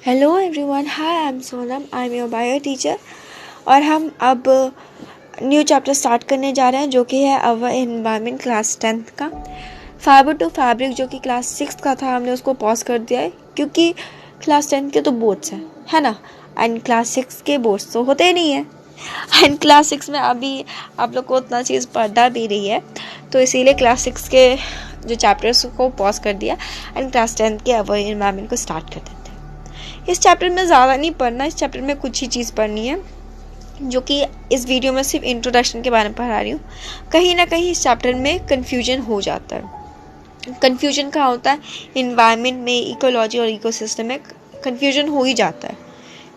Hello everyone, hi I am Sonam, I am your bio teacher. और हम अब new chapter start करने जा रहे हैं जो कि है अवर एनवायरनमेंट क्लास 10th का। फाइबर टू फैब्रिक जो कि क्लास 6 का था, हमने उसको पॉज कर दिया है क्योंकि क्लास 10 के तो बोर्ड्स हैं, है ना। एंड क्लास 6 के बोर्ड्स तो होते ही नहीं है। एंड क्लास 6 में अभी आप लोग को उतना चीज़ पढ़ना भी रही है, तो इसीलिए क्लास 6 के जो चैप्टर्स को पॉज कर दिया एंड क्लास 10 के अवर एनवायरनमेंट को स्टार्ट कर देते हैं। इस चैप्टर में ज़्यादा नहीं पढ़ना, इस चैप्टर में कुछ ही चीज़ पढ़नी है जो कि इस वीडियो में सिर्फ इंट्रोडक्शन के बारे में पढ़ा रही हूँ। कहीं ना कहीं इस चैप्टर में कन्फ्यूजन हो जाता है। कन्फ्यूजन कहाँ होता है? इन्वायरमेंट में, इकोलॉजी और इकोसिस्टम में कन्फ्यूजन हो ही जाता है।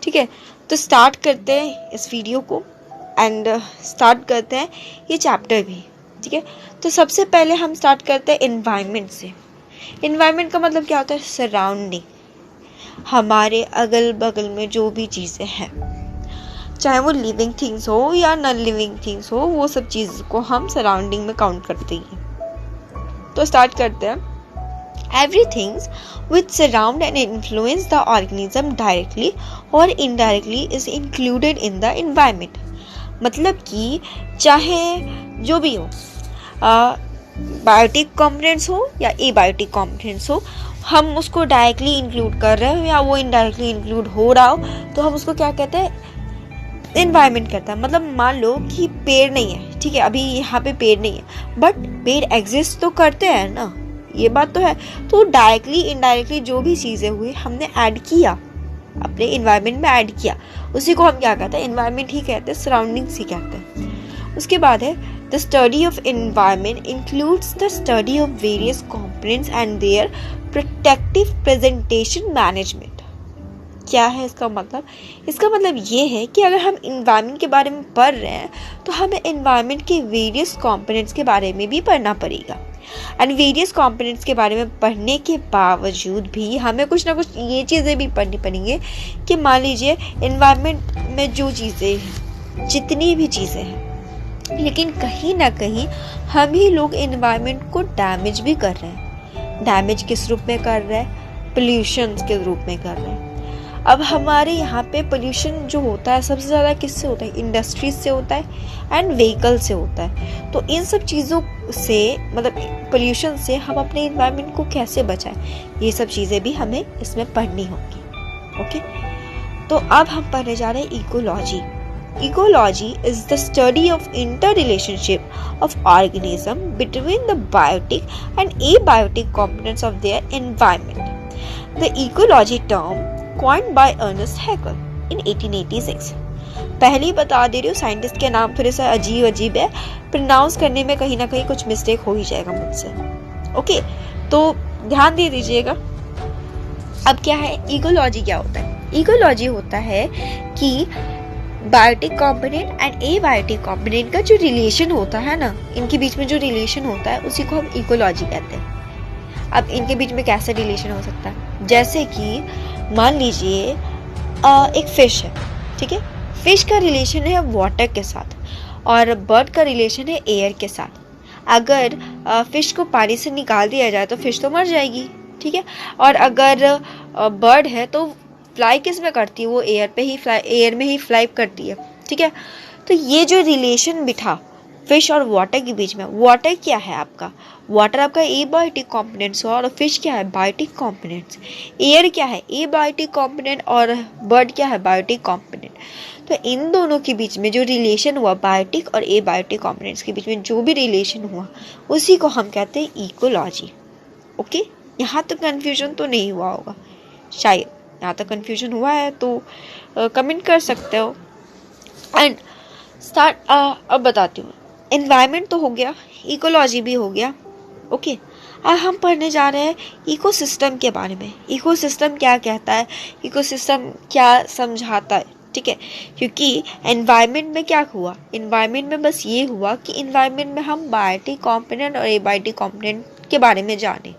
ठीक है, तो स्टार्ट करते हैं इस वीडियो को एंड स्टार्ट करते हैं ये चैप्टर भी। ठीक है, तो सबसे पहले हम स्टार्ट करते हैं इन्वायरमेंट से। इन्वायरमेंट का मतलब क्या होता है? सराउंडिंग, हमारे अगल बगल में जो भी चीज़ें हैं, चाहे वो लिविंग थिंग्स हो या नॉन लिविंग थिंग्स हो, वो सब चीज़ को हम सराउंडिंग में काउंट करते हैं। तो स्टार्ट करते हैं। Everythings which surround and influence the organism directly और indirectly is included in the environment. मतलब कि चाहे जो भी हो, बायोटिक कंपोनेंट्स हो या एबायोटिक कंपोनेंट्स हो, हम उसको डायरेक्टली इंक्लूड कर रहे हो या वो इनडायरेक्टली इंक्लूड हो रहा हो, तो हम उसको क्या कहते हैं? एनवायरनमेंट कहता है। मतलब मान लो कि पेड़ नहीं है, ठीक है, अभी यहाँ पे पेड़ नहीं है, बट पेड़ एग्जिस्ट तो करते हैं ना, ये बात तो है। तो डायरेक्टली इनडायरेक्टली जो भी चीज़ें हुई हमने ऐड किया, अपने इन्वायरमेंट में ऐड किया, उसी को हम क्या कहते हैं? एनवायरनमेंट ही कहते हैं, सराउंडिंग्स ही कहते हैं। उसके बाद है the study of environment includes the study of various components and their protective presentation management. क्या है इसका मतलब? इसका मतलब ये है कि अगर हम एनवायरनमेंट के बारे में पढ़ रहे हैं तो हमें एनवायरनमेंट के वेरियस कंपोनेंट्स के बारे में भी पढ़ना पड़ेगा। एंड वेरियस कंपोनेंट्स के बारे में पढ़ने के बावजूद भी हमें कुछ ना कुछ ये चीज़ें भी पढ़नी पड़ेंगी कि मान लीजिए एनवायरनमेंट में जो चीज़ें हैं, जितनी भी चीज़ें हैं, लेकिन कहीं ना कहीं हम ही लोग एनवायरनमेंट को डैमेज भी कर रहे हैं। डैमेज किस रूप में कर रहे हैं? पोल्यूशन के रूप में कर रहे हैं। अब हमारे यहाँ पे पोल्यूशन जो होता है सबसे ज़्यादा किससे होता है? इंडस्ट्रीज से होता है एंड व्हीकल से होता है। तो इन सब चीज़ों से, मतलब पोल्यूशन से हम अपने एनवायरनमेंट को कैसे बचाएं, ये सब चीज़ें भी हमें इसमें पढ़नी होंगी। ओके, तो अब हम पढ़ने जा रहे हैं ecology. Ecology is the study of interrelationship of organism between the biotic and abiotic components of their environment. The ecology term coined by Ernest Haeckel in 1886. पहले ही बता दे रही हूँ, साइंटिस्ट के नाम थोड़े सा अजीब है, प्रोनाउंस करने में कहीं ना कहीं कुछ मिस्टेक हो ही जाएगा मुझसे। ओके, तो ध्यान दे दीजिएगा। अब क्या है इकोलॉजी? क्या होता है? इकोलॉजी होता है कि biotic component and abiotic component का जो रिलेशन होता है ना, इनके बीच में जो रिलेशन होता है उसी को हम इकोलॉजी कहते हैं। अब इनके बीच में कैसा रिलेशन हो सकता है? जैसे कि मान लीजिए एक फिश है, ठीक है, फिश का रिलेशन है वाटर के साथ और बर्ड का रिलेशन है एयर के साथ। अगर फिश को पानी से निकाल दिया जाए तो फिश तो मर जाएगी, ठीक है। और अगर बर्ड है तो फ्लाई किस में करती है? वो एयर में ही फ्लाई करती है, ठीक है। तो ये जो रिलेशन बिठा फिश और वाटर के बीच में, वाटर क्या है आपका? वाटर आपका एबायोटिक कंपोनेंट्स और फिश क्या है? Biotic components. एयर क्या है? एबायोटिक कंपोनेंट और बर्ड क्या है? Biotic component. तो इन दोनों के बीच में जो रिलेशन हुआ, बायोटिक और एबायोटिक कंपोनेंट्स के बीच में जो भी रिलेशन हुआ, उसी को हम कहते हैं इकोलॉजी। ओके, यहाँ तक कन्फ्यूजन तो नहीं हुआ होगा शायद। यहाँ तक कन्फ्यूजन हुआ है तो कमेंट कर सकते हो। एंड स्टार्ट अब बताती हूँ। एनवायरनमेंट तो हो गया, इकोलॉजी भी हो गया। ओके, अब हम पढ़ने जा रहे हैं इकोसिस्टम के बारे में। इकोसिस्टम क्या कहता है, इकोसिस्टम क्या समझाता है, ठीक है। क्योंकि एनवायरनमेंट में क्या हुआ? एनवायरनमेंट में बस ये हुआ कि एनवायरनमेंट में हम बायोटिक कंपोनेंट और एबायोटिक कंपोनेंट के बारे में जाने।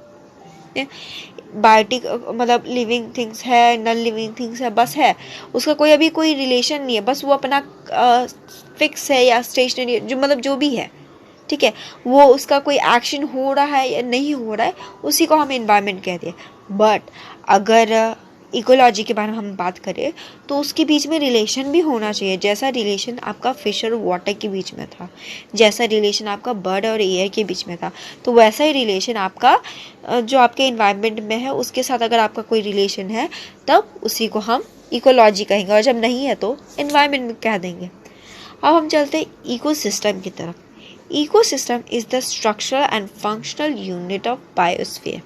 बायोटिक मतलब लिविंग थिंग्स है, नॉन लिविंग थिंग्स है, बस है, उसका कोई अभी कोई रिलेशन नहीं है, बस वो अपना फिक्स है या स्टेशनरी, जो मतलब जो भी है, ठीक है, वो उसका कोई एक्शन हो रहा है या नहीं हो रहा है, उसी को हम एनवायरनमेंट कहते हैं। बट अगर इकोलॉजी के बारे में हम बात करें तो उसके बीच में रिलेशन भी होना चाहिए, जैसा रिलेशन आपका फिश और वाटर के बीच में था, जैसा रिलेशन आपका बर्ड और एयर के बीच में था, तो वैसा ही रिलेशन आपका जो आपके इन्वायरमेंट में है उसके साथ अगर आपका कोई रिलेशन है तब उसी को हम इकोलॉजी कहेंगे, और जब नहीं है तो इन्वायरमेंट में कह देंगे। अब हम चलते हैं इकोसिस्टम की तरफ। Ecosystem is the structural and functional unit of biosphere.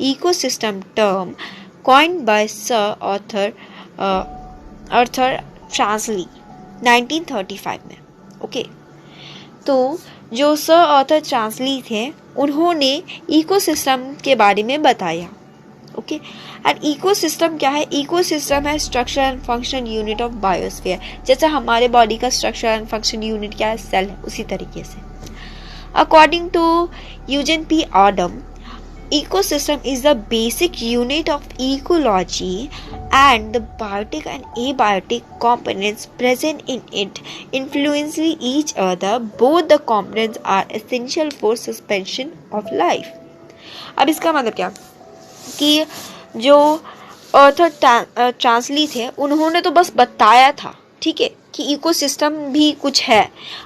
Ecosystem term coined by Sir Arthur Transley 1935 में। ओके, तो जो सर ऑर्थर ट्रांसली थे उन्होंने इकोसिस्टम के बारे में बताया। ओके, एंड इकोसिस्टम क्या है? इकोसिस्टम है structure and function unit of biosphere. जैसे हमारे बॉडी का स्ट्रक्चर एंड फंक्शन यूनिट क्या है? सेल है, उसी तरीके से। According to Eugene P. Adam, ecosystem is the basic unit of ecology, and the biotic and abiotic components present in it influencing each other. Both the components are essential for suspension of life. अब इसका मतलब क्या कि जो Arthur ट्रांसली थे उन्होंने तो बस बताया था, ठीक है, कि इकोसिस्टम भी कुछ है,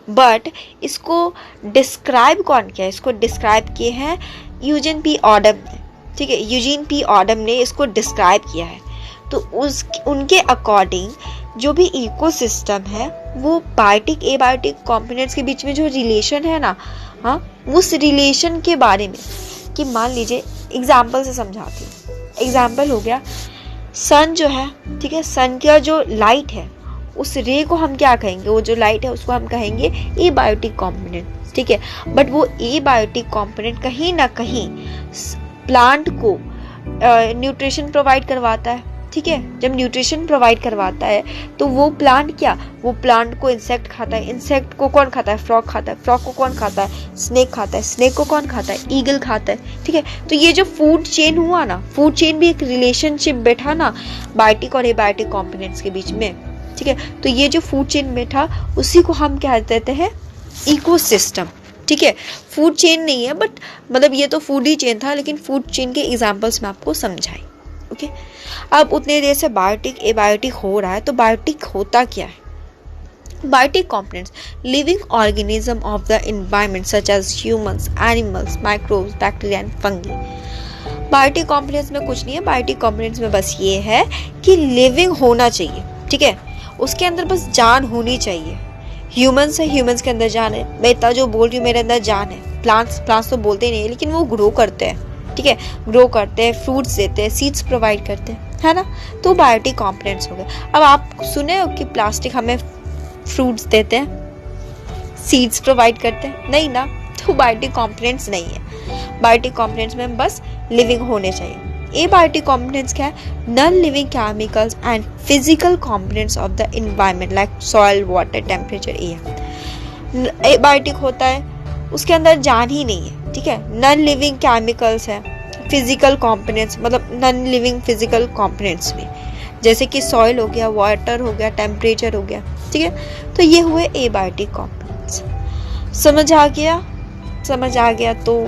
बट इसको डिस्क्राइब कौन किया? इसको डिस्क्राइब किए हैं यूजिन पी ऑडम ने, ठीक है, यूजिन पी ऑडम ने इसको डिस्क्राइब किया है। तो उनके अकॉर्डिंग जो भी इकोसिस्टम है वो बायोटिक एबायोटिक कंपोनेंट्स के बीच में जो रिलेशन है ना, हाँ, उस रिलेशन के बारे में, कि मान लीजिए एग्जाम्पल से समझाती हूँ। एग्जाम्पल हो गया सन जो है, ठीक है, सन का जो लाइट है उस रे को हम क्या कहेंगे? वो जो लाइट है उसको हम कहेंगे एबायोटिक कंपोनेंट, ठीक है। बट वो एबायोटिक कंपोनेंट कहीं ना कहीं प्लांट को न्यूट्रिशन प्रोवाइड करवाता है, ठीक है। जब न्यूट्रिशन प्रोवाइड करवाता है तो वो प्लांट क्या, वो प्लांट को इंसेक्ट खाता है, इंसेक्ट को कौन खाता है? फ्रॉग खाता है, फ्रॉग को कौन खाता है? स्नेक खाता है, स्नेक को कौन खाता है? ईगल खाता है, ठीक है। तो ये जो फूड चेन हुआ ना, फूड चेन भी एक रिलेशनशिप बैठा ना बायोटिक और एबायोटिक कंपोनेंट्स के बीच में, ठीक है। तो ये जो फूड चेन में था उसी को हम क्या देते हैं? इकोसिस्टम, ठीक है। फूड चेन नहीं है, बट मतलब ये तो फूड ही चेन था, लेकिन फूड चेन के एग्जांपल्स में आपको समझाई। ओके, अब उतने देर से बायोटिक एबायोटिक हो रहा है, तो बायोटिक होता क्या है? Biotic components living organism of the environment such as humans, animals, microbes, bacteria and fungi. Biotic components में कुछ नहीं है, बायोटिक कंपोनेंट्स में बस ये है कि लिविंग होना चाहिए, ठीक है, उसके अंदर बस जान होनी चाहिए। ह्यूमंस है, ह्यूमंस के अंदर जान है, मैं इतना जो बोल रही हूँ मेरे अंदर जान है। प्लांट्स तो बोलते नहीं है, लेकिन वो ग्रो करते हैं, ठीक है, ग्रो करते हैं, फ्रूट्स देते हैं, सीड्स प्रोवाइड करते हैं, है ना। तो बायोटिक कंपोनेंट्स हो गए। अब आप सुने हो कि प्लास्टिक हमें फ्रूट्स देते हैं, सीड्स प्रोवाइड करते हैं? नहीं ना, तो बायोटिक कंपोनेंट्स नहीं है। बायोटिक कंपोनेंट्स में बस लिविंग होने चाहिए। एबायोटिक कंपोनेंट्स क्या है? Non living chemicals and physical components of the environment like soil, water, temperature, air. Abiotic होता है उसके अंदर जान ही नहीं है, ठीक है। नॉन लिविंग केमिकल्स है, फिजिकल कंपोनेंट्स मतलब नॉन लिविंग फिजिकल कंपोनेंट्स में, जैसे कि सॉइल हो गया, वाटर हो गया, टेम्परेचर हो गया, ठीक है। तो ये हुए एबायोटिक कंपोनेंट्स। समझ आ गया? समझ आ गया तो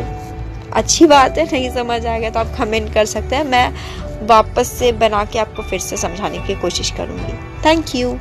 अच्छी बात है, नहीं समझ आ गया तो आप कमेंट कर सकते हैं, मैं वापस से बना के आपको फिर से समझाने की कोशिश करूँगी। Thank you.